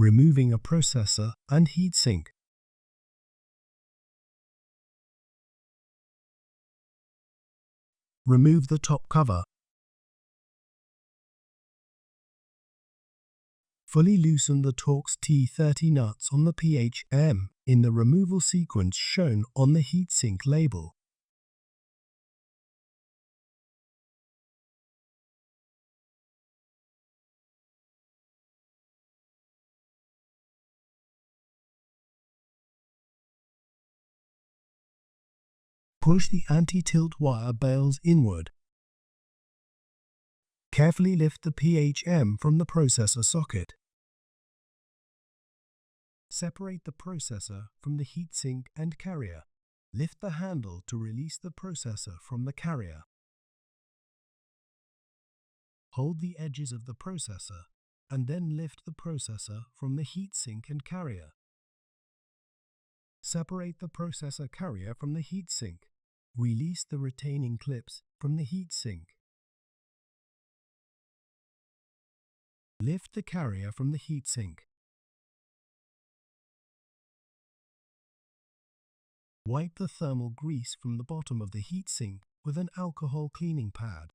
removing a processor and heatsink. Remove the top cover. Fully loosen the Torx T30 nuts on the PHM in the removal sequence shown on the heatsink label. Push the anti-tilt wire bales inward. Carefully lift the PHM from the processor socket. Separate the processor from the heatsink and carrier. Lift the handle to release the processor from the carrier. Hold the edges of the processor and then lift the processor from the heatsink and carrier. Separate the processor carrier from the heatsink. Release the retaining clips from the heatsink. Lift the carrier from the heatsink. Wipe the thermal grease from the bottom of the heatsink with an alcohol cleaning pad.